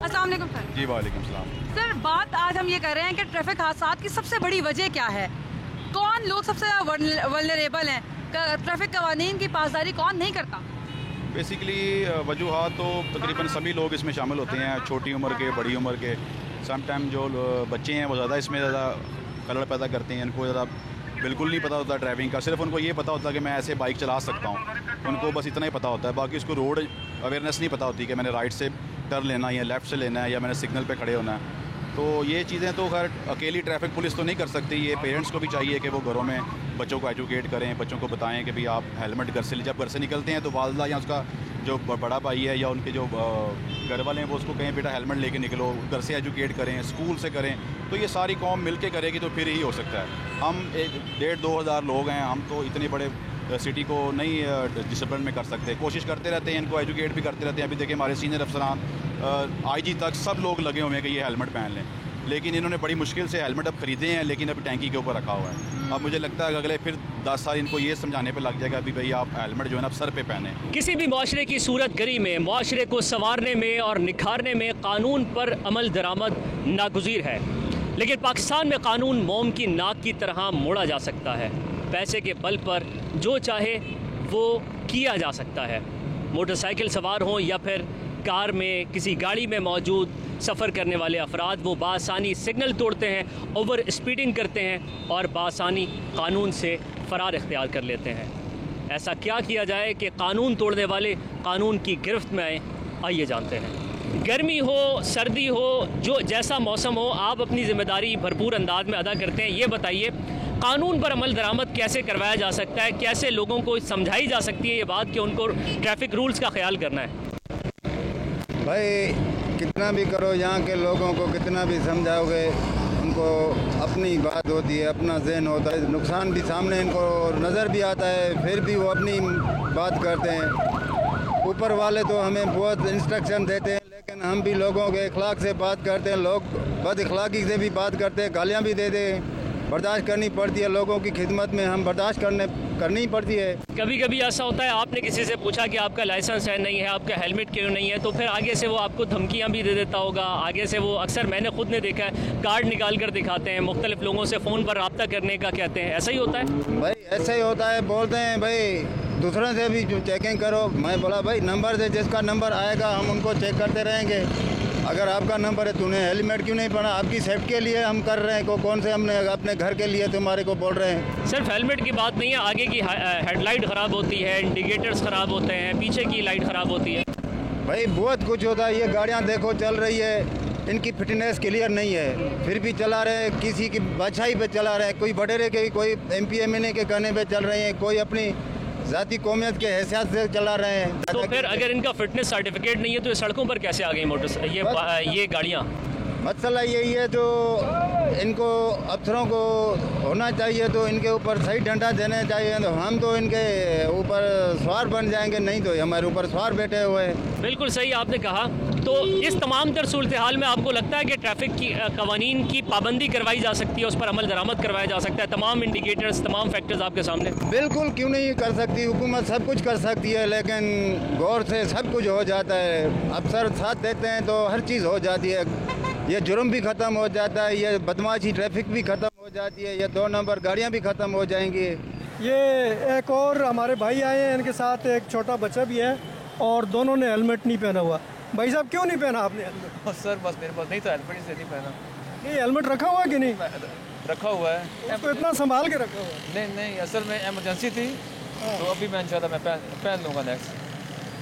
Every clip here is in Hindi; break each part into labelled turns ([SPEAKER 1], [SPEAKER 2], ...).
[SPEAKER 1] अस्सलाम वालेकुम सर।
[SPEAKER 2] जी वालेकुम सलाम।
[SPEAKER 1] सर बात आज हम ये कर रहे हैं कि ट्रैफिक हादसात की सबसे बड़ी वजह क्या है, कौन लोग सबसे वल्नरेबल हैं, ट्रैफिक कवानीन की पासदारी कौन नहीं करता।
[SPEAKER 2] बेसिकली वजूहात तो तकरीबन सभी लोग इसमें शामिल होते हैं, छोटी उम्र के, बड़ी उम्र के। सम टाइम जो बच्चे हैं वो ज़्यादा इसमें ज़्यादा कलर पैदा करते हैं। इनको ज़्यादा बिल्कुल नहीं पता होता ड्राइविंग का, सिर्फ उनको ये पता होता है कि मैं ऐसे बाइक चला सकता हूँ, उनको बस इतना ही पता होता है। बाकी उसको रोड अवेयरनेस नहीं पता होती कि मैंने राइट से टर्न लेना है या लेफ़्ट से लेना है या मैंने सिग्नल पे खड़े होना है। तो ये चीज़ें तो खैर अकेली ट्रैफिक पुलिस तो नहीं कर सकती, ये पेरेंट्स को भी चाहिए कि वो घरों में बच्चों को एजुकेट करें, बच्चों को बताएं कि भाई आप हेलमेट घर से, जब घर से निकलते हैं तो वालदा या उसका जो बड़ा भाई है या उनके जो घर वाले हैं वो उसको कहें बेटा हेलमेट लेके निकलो, घर से एजुकेट करें, स्कूल से करें। तो ये सारी कौम मिल के करेगी तो फिर ही हो सकता है। हम 1,500-2 हज़ार लोग हैं, हम तो इतने बड़े सिटी को नहीं डिसिप्लिन में कर सकते। कोशिश करते रहते हैं, इनको एजुकेट भी करते रहते हैं। अभी देखिए हमारे सीनियर अफसरान IG तक सब लोग लगे हुए हैं कि ये हेलमेट पहन लें, लेकिन इन्होंने बड़ी मुश्किल से हेलमेट अब ख़रीदे हैं, लेकिन अभी टैंकी के ऊपर रखा हुआ है। अब मुझे लगता है कि अगले फिर 10 साल इनको ये समझाने पे लग जाएगा अभी भाई आप हेलमेट जो है ना अब सर पे पहने।
[SPEAKER 3] किसी भी माशरे की सूरत गरी में, माशरे को संवारने में और निखारने में कानून पर अमल दरामद नागुज़ीर है, लेकिन पाकिस्तान में कानून मोम की नाक की तरह मोड़ा जा सकता है। पैसे के बल पर जो चाहे वो किया जा सकता है। मोटरसाइकिल सवार हों या फिर कार में, किसी गाड़ी में मौजूद सफ़र करने वाले अफराद, वो बासानी सिग्नल तोड़ते हैं, ओवर स्पीडिंग करते हैं और बासानी कानून से फ़रार इख्तियार कर लेते हैं। ऐसा क्या किया जाए कि कानून तोड़ने वाले कानून की गिरफ्त में आए, आइए जानते हैं। गर्मी हो, सर्दी हो, जो जैसा मौसम हो, आप अपनी ज़िम्मेदारी भरपूर अंदाज में अदा करते हैं। ये बताइए कानून पर अमल दरामद कैसे करवाया जा सकता है, कैसे लोगों को समझाई जा सकती है ये बात कि उनको ट्रैफिक रूल्स का ख्याल करना है।
[SPEAKER 4] भाई कितना भी करो, यहाँ के लोगों को कितना भी समझाओगे, उनको अपनी बात होती है, अपना ज़हन होता है, नुकसान भी सामने इनको नज़र भी आता है, फिर भी वो अपनी बात करते हैं। ऊपर वाले तो हमें बहुत इंस्ट्रक्शन देते हैं, लेकिन हम भी लोगों के अखलाक से बात करते हैं, लोग बद अखलाकी से भी बात करते हैं, गालियाँ भी देते हैं, बर्दाश्त करनी पड़ती है। लोगों की खिदमत में हम बर्दाश्त करनी पड़ती है।
[SPEAKER 3] कभी कभी ऐसा होता है आपने किसी से पूछा कि आपका लाइसेंस है, नहीं है, आपका हेलमेट क्यों नहीं है, तो फिर आगे से वो आपको धमकियां भी दे देता होगा। आगे से वो अक्सर मैंने खुद ने देखा है, कार्ड निकाल कर दिखाते हैं, मुख्तलिफ लोगों से फ़ोन पर रब्ता करने का कहते हैं। ऐसा ही होता है
[SPEAKER 4] भाई, ऐसा ही होता है। बोलते हैं भाई दूसरों से भी चेकिंग करो। मैं बोला भाई नंबर दे, जिसका नंबर आएगा हम उनको चेक करते रहेंगे। अगर आपका नंबर है, तूने हेलमेट क्यों नहीं पहना? आपकी सेफ्टी के लिए हम कर रहे हैं, कौन से हमने अपने घर के लिए तुम्हारे को बोल रहे हैं।
[SPEAKER 3] सिर्फ हेलमेट की बात नहीं है, आगे की हेडलाइट ख़राब होती है, इंडिकेटर्स ख़राब होते हैं, पीछे की लाइट ख़राब होती है।
[SPEAKER 4] भाई बहुत कुछ होता है। ये गाड़ियाँ देखो चल रही है, इनकी फिटनेस क्लियर नहीं है, फिर भी चला रहे हैं, किसी की बादशाही पे चला रहे हैं, कोई बडेरे के, कोई MP MNA के कहने पे चल रहे हैं, कोई अपनी ज़ाती कौमियत के हैसियत से चला रहे हैं।
[SPEAKER 3] तो फिर अगर इनका फिटनेस सर्टिफिकेट नहीं है तो ये सड़कों पर कैसे आ गई ये गाड़ियाँ?
[SPEAKER 4] मसला यही है, जो इनको अफसरों को होना चाहिए, तो इनके ऊपर सही डंडा देना चाहिए। तो हम तो इनके ऊपर सवार बन जाएंगे, नहीं तो हमारे ऊपर सवार बैठे हुए हैं।
[SPEAKER 3] बिल्कुल सही आपने कहा। तो इस तमाम तर सूरत हाल में आपको लगता है कि ट्रैफिक की कवानीन की पाबंदी करवाई जा सकती है, उस पर अमल दरामद करवाया जा सकता है? तमाम इंडिकेटर्स, तमाम फैक्टर्स आपके सामने।
[SPEAKER 4] बिल्कुल, क्यों नहीं कर सकती हुकूमत, सब कुछ कर सकती है, लेकिन गौर से सब कुछ हो जाता है। अफसर साथ देते हैं तो हर चीज़ हो जाती है। ये जुर्म भी ख़त्म हो जाता है, ये बदमाशी ट्रैफिक भी ख़त्म हो जाती है, ये 2 नंबर गाड़ियाँ भी ख़त्म हो जाएंगी।
[SPEAKER 5] ये एक और हमारे भाई आए हैं, इनके साथ एक छोटा बच्चा भी है और दोनों ने हेलमेट नहीं पहना हुआ। भाई साहब क्यों नहीं पहना आपने हेलमेट?
[SPEAKER 6] सर बस मेरे पास नहीं था हेलमेट, इसलिए नहीं पहना।
[SPEAKER 5] नहीं, हेलमेट रखा हुआ है कि नहीं?
[SPEAKER 6] रखा हुआ है।
[SPEAKER 5] उसको इतना संभाल के रखा हुआ है?
[SPEAKER 6] नहीं, असल में इमरजेंसी थी, तो अभी मैं इंशाल्लाह मैं पहन लूँगा नेक्स्ट।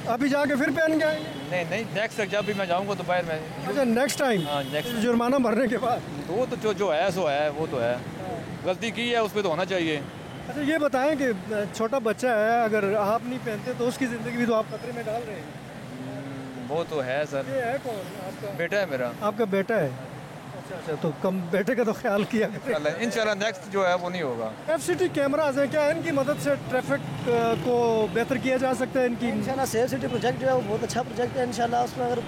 [SPEAKER 5] अभी जाके फिर पहन के आएंगे?
[SPEAKER 6] नहीं, नेक्स्ट जब भी मैं जाऊँगा दोपहर में।
[SPEAKER 5] अच्छा, नेक्स्ट टाइम?
[SPEAKER 6] हाँ, नेक्स्ट
[SPEAKER 5] जुर्माना भरने के बाद?
[SPEAKER 6] तो वो तो जो है सो है, वो तो है, गलती की है उस पर तो होना चाहिए।
[SPEAKER 5] अच्छा, ये बताएं कि छोटा बच्चा है, अगर आप नहीं पहनते तो उसकी ज़िंदगी भी तो आप खतरे में डाल रहे हैं।
[SPEAKER 6] वो तो है सर।
[SPEAKER 5] ये है कौन आपका?
[SPEAKER 6] बेटा है मेरा।
[SPEAKER 5] आपका बेटा है? अच्छा, तो कम बेटे का तो ख्याल किया करें।
[SPEAKER 6] इंशाल्लाह नेक्स्ट जो है वो नहीं होगा।
[SPEAKER 5] FCT कैमराज हैं, क्या इनकी मदद से ट्रैफिक को बेहतर किया जा सकता है? इनकी
[SPEAKER 7] इंशाल्लाह सेफ सिटी प्रोजेक्ट जो है वो बहुत अच्छा प्रोजेक्ट है। इंशाल्लाह उसमें अगर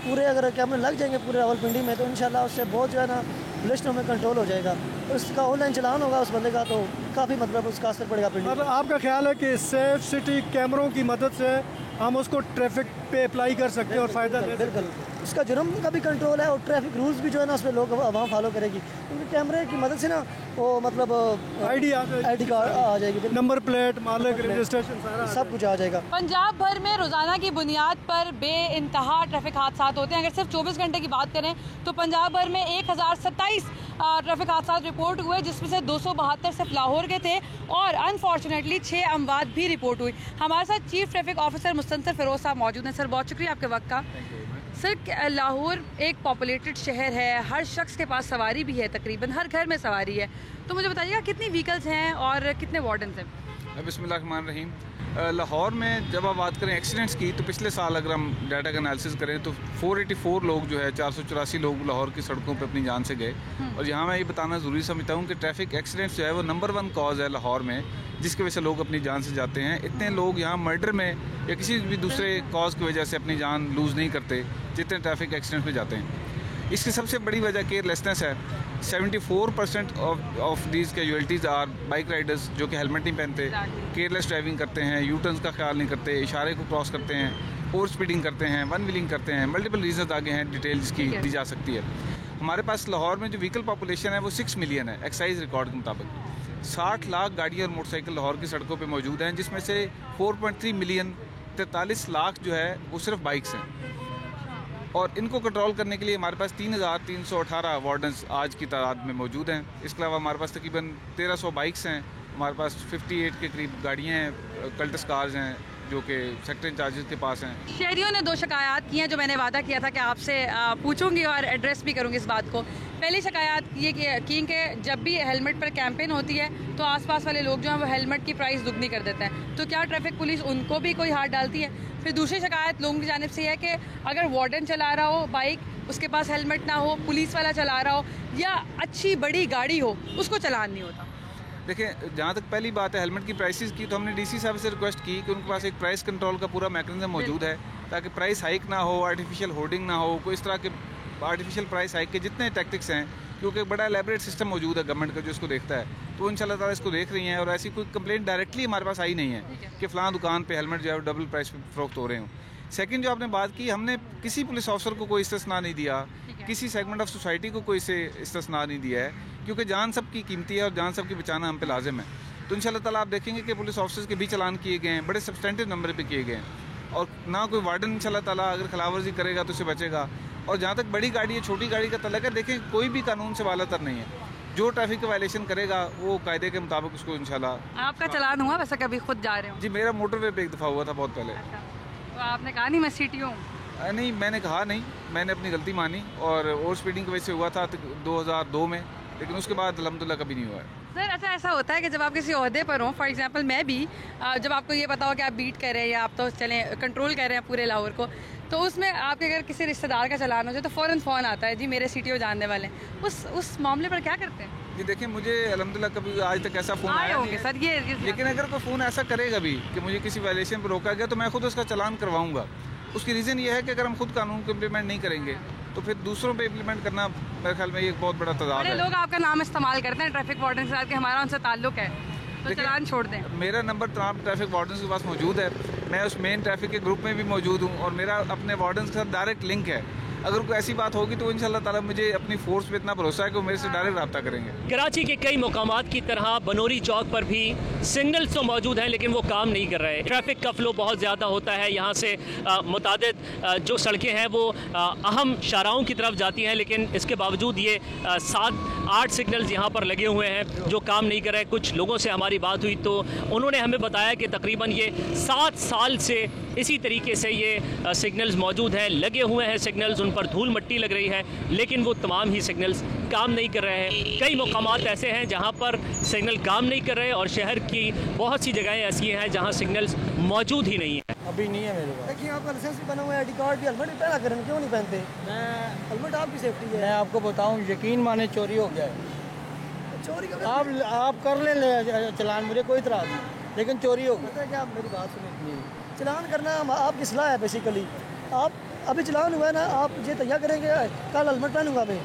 [SPEAKER 7] पूरे कैमरे लग जाएंगे पूरे रावलपिंडी में, तो इंशाल्लाह उससे बहुत जो है ना पुलिसों में कंट्रोल हो जाएगा। तो उसका ऑनलाइन चलान होगा उस बंदे का, तो काफ़ी मतलब उसका असर पड़ेगा पिंडी।
[SPEAKER 5] मतलब आपका ख्याल है कि सेफ सिटी कैमरों की मदद से हम उसको ट्रैफिक पे अप्लाई कर सकते हैं और फ़ायदा दे सकते हैं?
[SPEAKER 7] बिल्कुल। उसका जुर्म का भी कंट्रोल है और ट्रैफिक रूल्स भी जो है ना उसमें लोग वहाँ फॉलो करेगी, क्योंकि कैमरे की मदद से ना वो मतलब
[SPEAKER 5] आईडी
[SPEAKER 7] कार्ड आ जाएगी,
[SPEAKER 5] नंबर प्लेट, मालिक, रजिस्ट्रेशन, सारा
[SPEAKER 7] सब कुछ आ जाएगा।
[SPEAKER 1] पंजाब भर में रोज़ाना की बुनियाद पर बेइंतहा ट्रैफिक हादसा होते हैं। अगर सिर्फ 24 घंटे की बात करें तो पंजाब भर में 1027 ट्रैफिक हादसा रिपोर्ट हुए, जिसमें से 272 सिर्फ लाहौर के थे और अनफॉर्चुनेटली 6 अमवात भी रिपोर्ट हुई। हमारे साथ chief traffic officer Mustansar Firoz साहब मौजूद हैं। सर, बहुत शुक्रिया आपके वक्त का। सर, लाहौर एक पॉपुलेटेड शहर है, हर शख्स के पास सवारी भी है, तकरीबन हर घर में सवारी है, तो मुझे बताइएगा कितनी व्हीकल्स हैं और कितने वार्डन्स हैं?
[SPEAKER 8] बिस्मिल्लाहिर्रहमानिर्रहीम। लाहौर में जब आप बात करें एक्सीडेंट्स की तो पिछले साल अगर हम डाटा का एनालिसिस करें तो 484 लोग जो है 484 लोग लाहौर की सड़कों पे अपनी जान से गए। और यहाँ मैं ये बताना ज़रूरी समझता हूँ कि ट्रैफिक एक्सीडेंट्स जो है वो नंबर 1 कॉज है लाहौर में, जिसकी वजह से लोग अपनी जान से जाते हैं। इतने लोग यहाँ मर्डर में या किसी भी दूसरे कॉज की वजह से अपनी जान लूज़ नहीं करते जितने ट्रैफिक एक्सीडेंट्स में जाते हैं। इसकी सबसे बड़ी वजह केयरलेसनेस है। 74% of these casualties are bike riders जो कि हेलमेट नहीं पहनते, केयरलेस ड्राइविंग करते हैं, यू टर्न्स का ख्याल नहीं करते, इशारे को क्रॉस करते हैं, ओवर स्पीडिंग करते हैं, वन व्हीलिंग करते हैं। मल्टीपल रीजन आगे हैं, डिटेल जिसकी दी जा सकती है। हमारे पास लाहौर में जो व्हीकल पॉपुलेशन है वो 6 मिलियन है एक्साइज रिकॉर्ड के मुताबिक। 60 लाख गाड़ियाँ और मोटरसाइकिल लाहौर की सड़कों पर मौजूद हैं, जिसमें से 4.3 मिलियन 43 लाख जो है वो सिर्फ बाइक्स हैं। और इनको कंट्रोल करने के लिए हमारे पास 3318 वार्डन्स आज की तादाद में मौजूद हैं। इसके अलावा हमारे पास तकरीबन 1300 बाइक्स हैं, हमारे पास 58 के करीब गाड़ियाँ हैं, कल्टस कार्स हैं जो कि सेक्टर इंचार्जेस के पास हैं।
[SPEAKER 1] शहरियों ने 2 शिकायत की हैं जो मैंने वादा किया था कि आपसे पूछूंगी और एड्रेस भी करूंगी इस बात को। पहली शिकायत ये की कि जब भी हेलमेट पर कैंपेन होती है तो आसपास वाले लोग जो हैं वो हेलमेट की प्राइस दुगनी कर देते हैं, तो क्या ट्रैफिक पुलिस उनको भी कोई हाथ डालती है? फिर दूसरी शिकायत लोगों की जानिब से है कि अगर वार्डन चला रहा हो बाइक, उसके पास हेलमेट ना हो, पुलिस वाला चला रहा हो या अच्छी बड़ी गाड़ी हो, उसको चलान नहीं होता।
[SPEAKER 8] देखिए, जहाँ तक पहली बात है हेलमेट की प्राइसेस की, तो हमने डीसी साहब से रिक्वेस्ट की कि उनके पास एक प्राइस कंट्रोल का पूरा मैकेनिज्म मौजूद है ताकि प्राइस हाइक ना हो, आर्टिफिशियल होर्डिंग ना हो, कोई इस तरह के आर्टिफिशियल प्राइस हाइक के जितने टैक्टिक्स हैं, क्योंकि एक बड़ा एलेबरेट सिस्टम मौजूद है गवर्नमेंट का जो इसको देखता है, तो इंशाल्लाह ताला इसको देख रही हैं। और ऐसी कोई कंप्लेंट डायरेक्टली हमारे पास आई नहीं है कि फ़लाँ दुकान पे हेलमेट जो है डबल प्राइस पे फ़रोख्त हो रहे हों। सेकंड जो आपने बात की, हमने किसी पुलिस ऑफिसर को कोई इस्तिस्ना नहीं दिया, किसी सेगमेंट ऑफ सोसाइटी को कोई से इस्तिस्ना नहीं दिया है, क्योंकि जान सबकी कीमती है और जान सबकी बचाना हम पे लाजिम है। तो इंशाल्लाह ताला आप देखेंगे कि पुलिस ऑफिसर्स के भी चलान किए गए हैं, बड़े सब्सटेंटिव नंबर पे किए गए हैं, और ना कोई वार्डन इंशाल्लाह ताला अगर खिलाफवर्जी करेगा तो उसे बचेगा। और जहाँ तक बड़ी गाड़ी है, छोटी गाड़ी का तल्लुक है, देखें कोई भी कानून से वालातर नहीं है, जो ट्रैफिक का वायलेशन करेगा वो कायदे के मुताबिक उसको इंशाल्लाह।
[SPEAKER 1] आपका चलान हुआ वैसे कभी खुद जा रहे हो?
[SPEAKER 8] जी, मेरा मोटरवे पे एक दफ़ा हुआ था बहुत पहले।
[SPEAKER 1] तो आपने कहा नहीं मैं सीटीओ हूँ?
[SPEAKER 8] नहीं, मैंने कहा नहीं, मैंने अपनी गलती मानी और ओवर स्पीडिंग की वजह से हुआ था 2002 में, लेकिन उसके बाद अल्हम्दुलिल्लाह कभी नहीं हुआ है।
[SPEAKER 1] सर, अच्छा ऐसा होता है कि जब आप किसी ओहदे पर हो, फॉर एग्जांपल मैं भी, जब आपको ये पता हो कि आप बीट कर रहे हैं या आप तो चलें कंट्रोल कर रहे हैं पूरे लाहौर को, तो उसमें आपके अगर किसी रिश्तेदार का चलान हो जाए तो फ़ौरन आता है, जी मेरे सीटीओ जानने वाले हैं, उस मामले पर क्या करते हैं?
[SPEAKER 8] जी देखिए, मुझे अल्हम्दुलिल्लाह कभी आज तक ऐसा फ़ोन आया
[SPEAKER 1] होंगे सर ये,
[SPEAKER 8] लेकिन अगर कोई फ़ोन ऐसा करेगा भी कि मुझे किसी वायलेशन पर रोका गया तो मैं खुद उसका चलान करवाऊँगा। उसकी रीज़न ये है कि अगर हम खुद कानून को इम्प्लीमेंट नहीं करेंगे तो फिर दूसरों पे इम्प्लीमेंट करना मेरे ख्याल में ये एक बहुत बड़ा तजाद है।
[SPEAKER 1] लोग आपका नाम इस्तेमाल करते हैं ट्रैफिक वार्डन के साथ कि हमारा उनसे ताल्लुक है, तो चलान छोड़ दें।
[SPEAKER 8] मेरा नंबर तमाम ट्रैफिक वार्डन्स के पास मौजूद है, मैं उस मेन ट्रैफिक के ग्रुप में भी मौजूद हूँ और मेरा अपने वार्डन्स के साथ डायरेक्ट लिंक है। अगर कोई ऐसी बात होगी तो इंशाल्लाह ताला मुझे अपनी फोर्स पे इतना भरोसा है कि वो मेरे से डायरेक्ट रब्ता करेंगे।
[SPEAKER 3] कराची के कई मुकामात की तरह बनोरी चौक पर भी सिग्नल्स तो मौजूद हैं लेकिन वो काम नहीं कर रहे। ट्रैफिक का फ्लो बहुत ज़्यादा होता है, यहाँ से मुतादिद जो सड़कें हैं वो अहम शाहराहों की तरफ जाती हैं, लेकिन इसके बावजूद ये 7-8 सिग्नल्स यहाँ पर लगे हुए हैं जो काम नहीं कर रहे। कुछ लोगों से हमारी बात हुई तो उन्होंने हमें बताया कि तकरीबन ये 7 साल से इसी तरीके से ये सिग्नल्स मौजूद हैं, लगे हुए हैं सिग्नल्स, उन पर धूल मट्टी लग रही है, लेकिन वो तमाम ही सिग्नल्स काम नहीं कर रहे हैं। कई मुकामात ऐसे हैं जहाँ पर सिग्नल काम नहीं कर रहे और शहर की बहुत सी जगहें ऐसी हैं जहाँ सिग्नल्स मौजूद ही नहीं है।
[SPEAKER 7] अभी नहीं है मेरे पास। देखिए आपका लाइसेंस भी बना हुआ है, आईडी कार्ड भी, हेलमेट भी पहना करें, क्यों नहीं पहनते? मैं हेलमेट आपकी सेफ्टी है। मैं आपको बताऊँ, यकीन माने चोरी हो गया है। चोरी का आप कर ले चलान, मुझे कोई इतराज़ नहीं, लेकिन चोरी हो गई। क्या आप मेरी बात सुनिए, चलान करना आपकी सलाह है बेसिकली। आप अभी चलान हुआ है ना, आप ये तैयार करेंगे कल हेलमेट पहनूंगा मैं,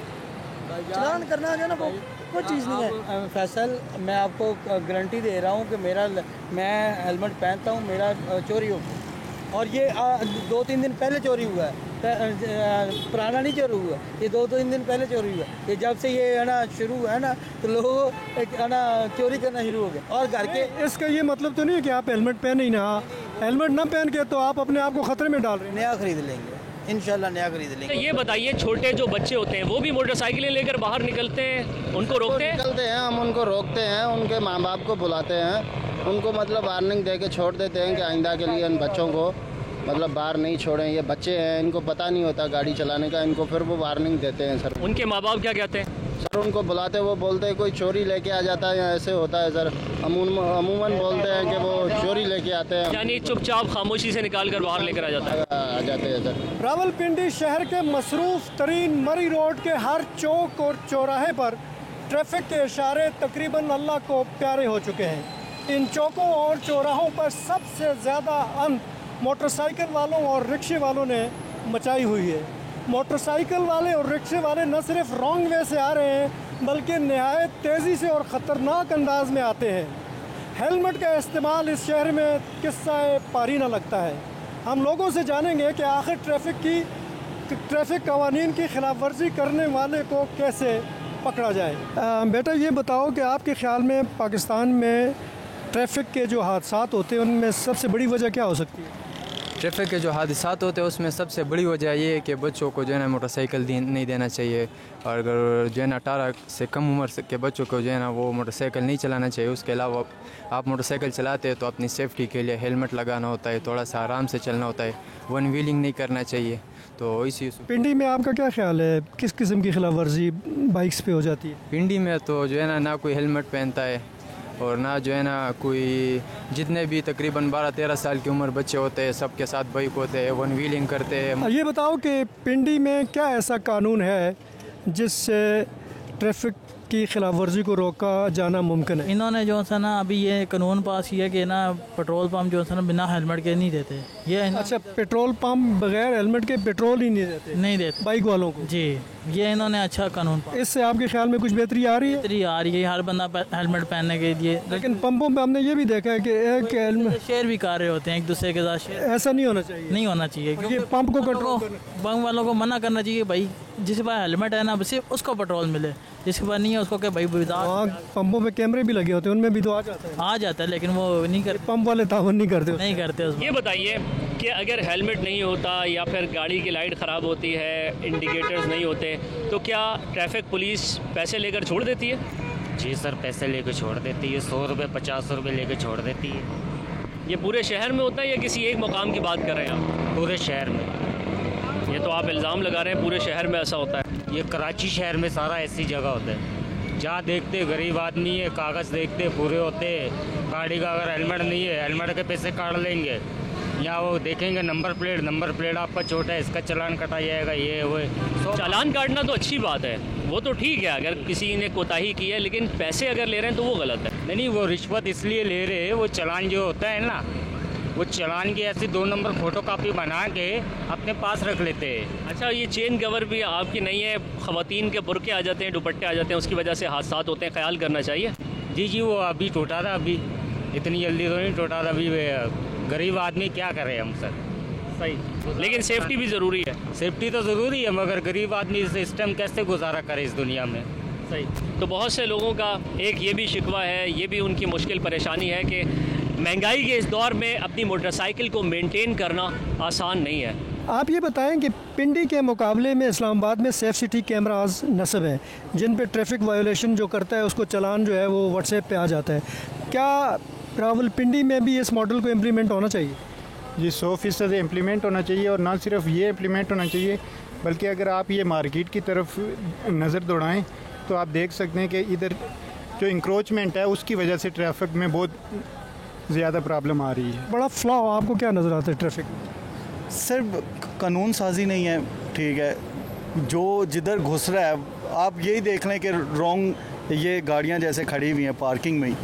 [SPEAKER 7] चलान करना जो है ना वो कोई चीज़ नहीं है। फैसल, मैं आपको गारंटी दे रहा हूँ कि मैं हेलमेट पहनता हूँ, मेरा चोरी हो, और ये 2-3 दिन पहले चोरी हुआ है।
[SPEAKER 9] पुराना नहीं चोरी हुआ, ये 2-3 दिन पहले चोरी हुआ। ये जब से ये है ना शुरू हुआ है ना, तो लोग है ना चोरी करना शुरू हो गए। और घर के
[SPEAKER 5] इसका ये मतलब तो नहीं है कि आप हेलमेट पहने ही ना, हेलमेट ना पहन के तो आप अपने आप को खतरे में डाल रहे हैं।
[SPEAKER 9] नया खरीद लेंगे, इंशाल्लाह नया खरीद लेंगे।
[SPEAKER 3] ये बताइए, छोटे जो बच्चे होते हैं वो भी मोटरसाइकिलें लेकर बाहर निकलते हैं, उनको रोकते हैं?
[SPEAKER 10] निकलते हैं, हम उनको रोकते हैं, उनके माँ बाप को बुलाते हैं, उनको मतलब वार्निंग दे के छोड़ देते हैं कि आइंदा के लिए इन बच्चों को मतलब बाहर नहीं छोड़ें, ये बच्चे हैं, इनको पता नहीं होता गाड़ी चलाने का, इनको फिर वो वार्निंग देते हैं सर।
[SPEAKER 3] उनके माँ बाप क्या कहते हैं?
[SPEAKER 10] सर उनको बुलाते, वो बोलते हैं कोई चोरी लेके आ जाता है या ऐसे होता है सर। अमूमन बोलते हैं कि वो चोरी लेके आते हैं,
[SPEAKER 3] यानी चुपचाप खामोशी से निकाल कर बाहर लेकर आ
[SPEAKER 10] जाते हैं सर।
[SPEAKER 5] रावलपिंडी शहर के मसरूफ़ तरीन मरी रोड के हर चौक और चौराहे पर ट्रैफिक के इशारे तकरीबन अल्लाह को प्यारे हो चुके हैं। इन चौकों और चौराहों पर सबसे ज़्यादा अंत मोटरसाइकिल वालों और रिक्शे वालों ने मचाई हुई है। मोटरसाइकिल वाले और रिक्शे वाले न सिर्फ रॉन्ग वे से आ रहे हैं, बल्कि नहायत तेज़ी से और ख़तरनाक अंदाज में आते हैं। हेलमेट का इस्तेमाल इस शहर में किस्सा पारी न लगता है। हम लोगों से जानेंगे कि आखिर ट्रैफिक कवानीन की खिलाफ वर्जी करने वाले को कैसे पकड़ा जाए। बेटा ये बताओ कि आपके ख़्याल में पाकिस्तान में ट्रैफिक के जो हादसात होते हैं उनमें सबसे बड़ी वजह क्या हो सकती है?
[SPEAKER 11] ट्रैफिक के जो हादसात होते हैं उसमें सबसे बड़ी वजह ये है कि बच्चों को जो है ना मोटरसाइकिल नहीं देना चाहिए, और अगर जो है ना 18 से कम उम्र के बच्चों को जो है ना वो मोटरसाइकिल नहीं चलाना चाहिए। उसके अलावा आप मोटरसाइकिल चलाते हैं तो अपनी सेफ्टी के लिए हेलमेट लगाना होता है, थोड़ा सा आराम से चलना होता है, वन व्हीलिंग नहीं करना चाहिए। तो इसी
[SPEAKER 5] पिंडी में आपका क्या ख्याल है, किस किस्म की खिलाफ वर्जी बाइक्स पे हो जाती है?
[SPEAKER 11] पिंडी में तो जो है ना कोई हेलमेट पहनता है और ना जो है ना कोई, जितने भी तकरीबन 12-13 साल की उम्र बच्चे होते हैं सबके साथ बाइक होते हैं, वन व्हीलिंग करते हैं।
[SPEAKER 5] ये बताओ कि पिंडी में क्या ऐसा कानून है जिससे ट्रैफिक की खिलाफ वर्जी को रोका जाना मुमकिन है?
[SPEAKER 9] इन्होंने जो है ना अभी ये कानून पास किया कि ना पेट्रोल पंप जो है ना बिना हेलमेट के नहीं देते। ये
[SPEAKER 5] अच्छा, पेट्रोल पंप बगैर हेलमेट के पेट्रोल ही नहीं देते बाइक वालों को? जी, ये इन्होंने अच्छा कानून पास। इससे आपके ख्याल में कुछ बेहतरी आ रही है? बेहतरी आ रही है, हर बंदा हेलमेट पहनने के लिए। लेकिन पंपों पे हमने ये भी देखा है कि एक हेलमेट शेयर भी कर रहे होते हैं एक दूसरे के साथ। ऐसा नहीं होना चाहिए, नहीं होना चाहिए, क्योंकि पंप को कंट्रोल, पंप वालों को मना करना चाहिए भाई जिसके पास हेलमेट है ना सिर्फ उसको पेट्रोल मिले, जिसके पास नहीं है उसको क्या भाई। पंपों पे कैमरे भी लगे होते हैं, उनमें भी तो आ जाता है लेकिन वो नहीं करते, पंप वाले तावन नहीं करते।
[SPEAKER 3] ये बताइए कि अगर हेलमेट नहीं होता या फिर गाड़ी की लाइट ख़राब होती है, इंडिकेटर्स नहीं होते, तो क्या ट्रैफिक पुलिस पैसे लेकर छोड़ देती है?
[SPEAKER 12] जी सर, पैसे लेकर छोड़ देती है, 100 रुपये 50 रुपये लेकर छोड़ देती है।
[SPEAKER 3] ये पूरे शहर में होता है या किसी एक मुकाम की बात कर रहे हैं आप?
[SPEAKER 12] पूरे शहर में।
[SPEAKER 3] ये तो आप इल्ज़ाम लगा रहे हैं पूरे शहर में ऐसा होता है?
[SPEAKER 12] ये कराची शहर में सारा ऐसी जगह होता है, जहाँ देखते गरीब आदमी है, कागज़ देखते पूरे होते, गाड़ी का अगर हेलमेट नहीं है हेलमेट के पैसे काट लेंगे, या वो देखेंगे नंबर प्लेट आपका छोटा है, इसका चालान कटा जाएगा, ये वो।
[SPEAKER 3] चालान काटना तो अच्छी बात है, वो तो ठीक है अगर किसी ने कोताही की है, लेकिन पैसे अगर ले रहे हैं तो वो गलत है।
[SPEAKER 12] नहीं, वो रिश्वत इसलिए ले रहे हैं, वो चालान जो होता है ना, वो चालान की ऐसी 2 नंबर फोटो कापी बना के अपने पास रख लेते हैं।
[SPEAKER 3] अच्छा, ये चेन कवर भी आपकी नहीं है, ख़वातीन के बुरके आ जाते हैं, दुपट्टे आ जाते हैं, उसकी वजह से हादसा होते हैं, ख्याल करना चाहिए।
[SPEAKER 12] जी, वो अभी टूटा था, अभी इतनी जल्दी तो नहीं टूटा था, अभी गरीब आदमी क्या करे हम सर।
[SPEAKER 3] सही, लेकिन सेफ्टी भी ज़रूरी है।
[SPEAKER 12] सेफ्टी तो ज़रूरी है, मगर गरीब आदमी इस टाइम कैसे गुजारा करे इस दुनिया में।
[SPEAKER 3] सही, तो बहुत से लोगों का एक ये भी शिकवा है, ये भी उनकी मुश्किल परेशानी है कि महंगाई के इस दौर में अपनी मोटरसाइकिल को मेंटेन करना आसान नहीं है।
[SPEAKER 5] आप ये बताएं कि पिंडी के मुकाबले में इस्लामाबाद में सेफ सिटी कैमरास नस्ब हैं, जिन पे ट्रैफिक वायोलेशन जो करता है उसको चालान जो है वो व्हाट्सएप पे आ जाता है। क्या रावलपिंडी में भी इस मॉडल को इम्प्लीमेंट होना चाहिए?
[SPEAKER 13] जी, 100% इम्प्लीमेंट होना चाहिए, और ना सिर्फ ये इम्प्लीमेंट होना चाहिए बल्कि अगर आप ये मार्केट की तरफ नज़र दौड़ाएं तो आप देख सकते हैं कि इधर जो इंक्रोचमेंट है उसकी वजह से ट्रैफिक में बहुत ज़्यादा प्रॉब्लम आ रही है।
[SPEAKER 5] बड़ा फ्लॉ आपको क्या नज़र आता है ट्रैफिक में?
[SPEAKER 14] सिर्फ कानून साजी नहीं है, ठीक है, जो जिधर घुस रहा है आप यही देख लें कि रॉन्ग ये गाड़ियां जैसे खड़ी हुई हैं पार्किंग में,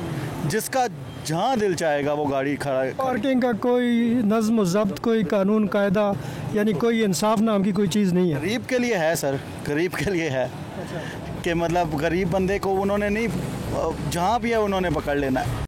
[SPEAKER 14] जिसका जहाँ दिल चाहेगा वो गाड़ी खड़ा।
[SPEAKER 5] पार्किंग का कोई नज़्म व ज़ब्त, कोई कानून कायदा, यानी कोई इंसाफ नाम की कोई चीज़ नहीं है।
[SPEAKER 14] गरीब के लिए है सर, गरीब के लिए है कि मतलब गरीब बंदे को उन्होंने नहीं, जहाँ भी है उन्होंने पकड़ लेना है।